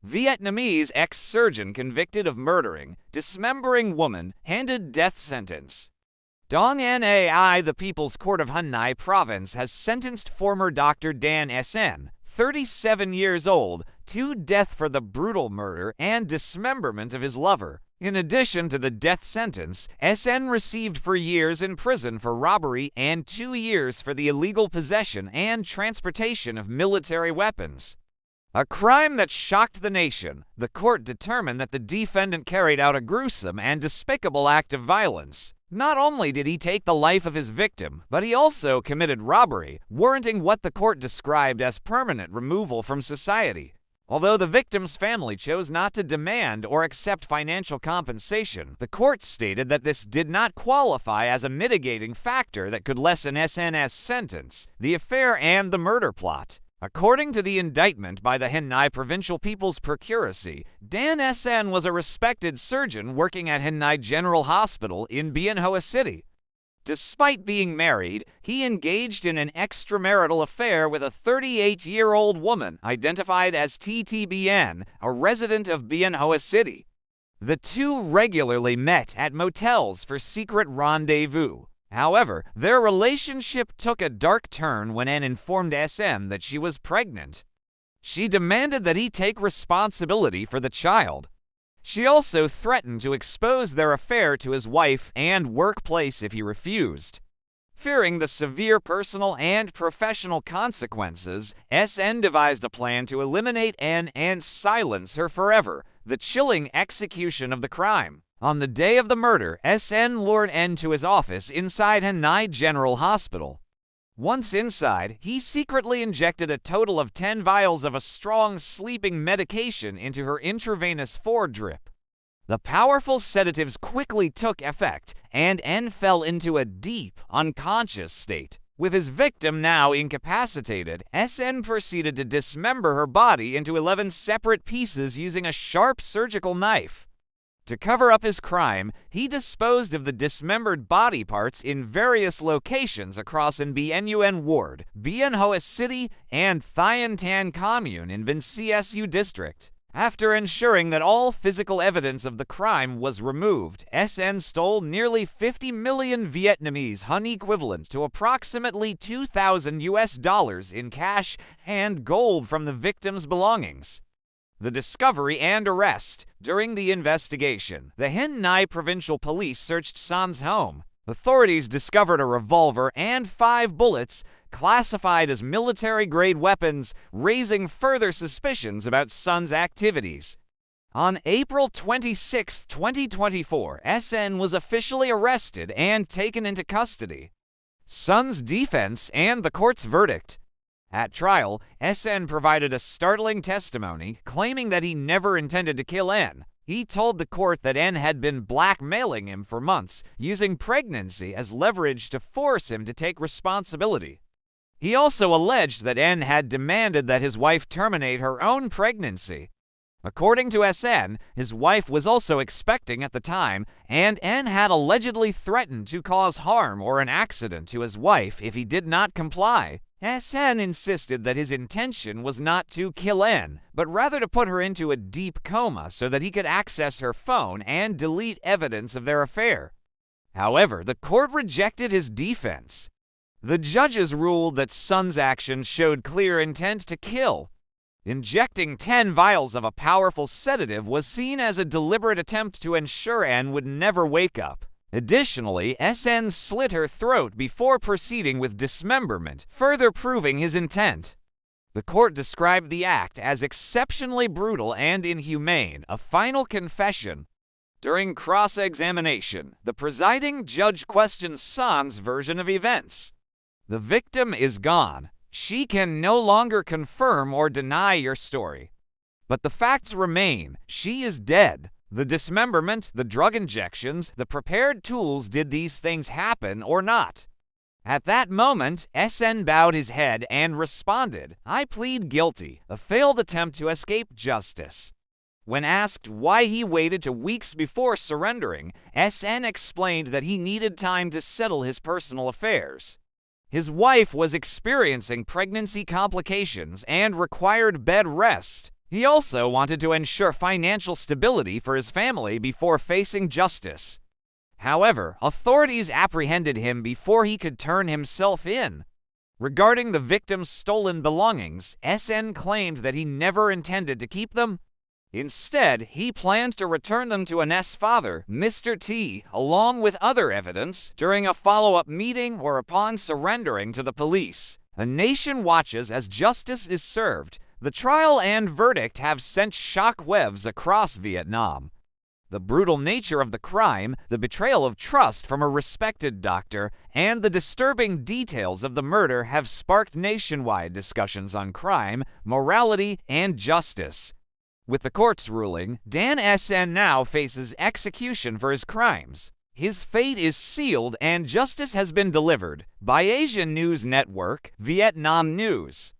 Vietnamese ex-surgeon convicted of murdering, dismembering woman, handed death sentence. Dong Nai, the People's Court of Hun Nai Province, has sentenced former Dr. Dan SN, 37 years old, to death for the brutal murder and dismemberment of his lover. In addition to the death sentence, SN received 4 years in prison for robbery and 2 years for the illegal possession and transportation of military weapons. A crime that shocked the nation. The court determined that the defendant carried out a gruesome and despicable act of violence. Not only did he take the life of his victim, but he also committed robbery, warranting what the court described as permanent removal from society. Although the victim's family chose not to demand or accept financial compensation, the court stated that this did not qualify as a mitigating factor that could lessen SN's sentence, the affair, and the murder plot. According to the indictment by the Hen Nai Provincial People's Procuracy, Dan SN was a respected surgeon working at Hen Nai General Hospital in Biên Hòa City. Despite being married, he engaged in an extramarital affair with a 38-year-old woman identified as TTBN, a resident of Biên Hòa City. The two regularly met at motels for secret rendezvous. However, their relationship took a dark turn when N informed SM that she was pregnant. She demanded that he take responsibility for the child. She also threatened to expose their affair to his wife and workplace if he refused. Fearing the severe personal and professional consequences, SN devised a plan to eliminate N and silence her forever, the chilling execution of the crime. On the day of the murder, SN lured N to his office inside Đồng Nai General Hospital. Once inside, he secretly injected a total of 10 vials of a strong sleeping medication into her intravenous foredrip. The powerful sedatives quickly took effect, and N fell into a deep, unconscious state. With his victim now incapacitated, SN proceeded to dismember her body into 11 separate pieces using a sharp surgical knife. To cover up his crime, he disposed of the dismembered body parts in various locations across in Bien Nguyen Ward, Biên Hòa City, and Thien Tan Commune in Vinh CSU District. After ensuring that all physical evidence of the crime was removed, SN stole nearly 50 million Vietnamese Hun equivalent to approximately $2,000 in cash and gold from the victim's belongings. The discovery and arrest. During the investigation, the Hen Nai Provincial Police searched Son's home. Authorities discovered a revolver and 5 bullets, classified as military-grade weapons, raising further suspicions about Son's activities. On April 26, 2024, SN was officially arrested and taken into custody. Son's defense and the court's verdict. At trial, SN provided a startling testimony, claiming that he never intended to kill N. He told the court that N had been blackmailing him for months, using pregnancy as leverage to force him to take responsibility. He also alleged that N had demanded that his wife terminate her own pregnancy. According to SN, his wife was also expecting at the time, and N had allegedly threatened to cause harm or an accident to his wife if he did not comply. SN insisted that his intention was not to kill N, but rather to put her into a deep coma so that he could access her phone and delete evidence of their affair. However, the court rejected his defense. The judges ruled that Son's actions showed clear intent to kill. Injecting 10 vials of a powerful sedative was seen as a deliberate attempt to ensure N would never wake up. Additionally, SN slit her throat before proceeding with dismemberment, further proving his intent. The court described the act as exceptionally brutal and inhumane, a final confession. During cross-examination, the presiding judge questioned Son's version of events. The victim is gone. She can no longer confirm or deny your story. But the facts remain. She is dead. The dismemberment, the drug injections, the prepared tools, did these things happen or not? At that moment, SN bowed his head and responded, "I plead guilty," a failed attempt to escape justice. When asked why he waited to weeks before surrendering, SN explained that he needed time to settle his personal affairs. His wife was experiencing pregnancy complications and required bed rest. He also wanted to ensure financial stability for his family before facing justice. However, authorities apprehended him before he could turn himself in. Regarding the victim's stolen belongings, SN claimed that he never intended to keep them. Instead, he planned to return them to Annette's father, Mr. T, along with other evidence, during a follow-up meeting or upon surrendering to the police. A nation watches as justice is served. The trial and verdict have sent shockwaves across Vietnam. The brutal nature of the crime, the betrayal of trust from a respected doctor, and the disturbing details of the murder have sparked nationwide discussions on crime, morality, and justice. With the court's ruling, Dan SN now faces execution for his crimes. His fate is sealed and justice has been delivered. By Asian News Network, Vietnam News.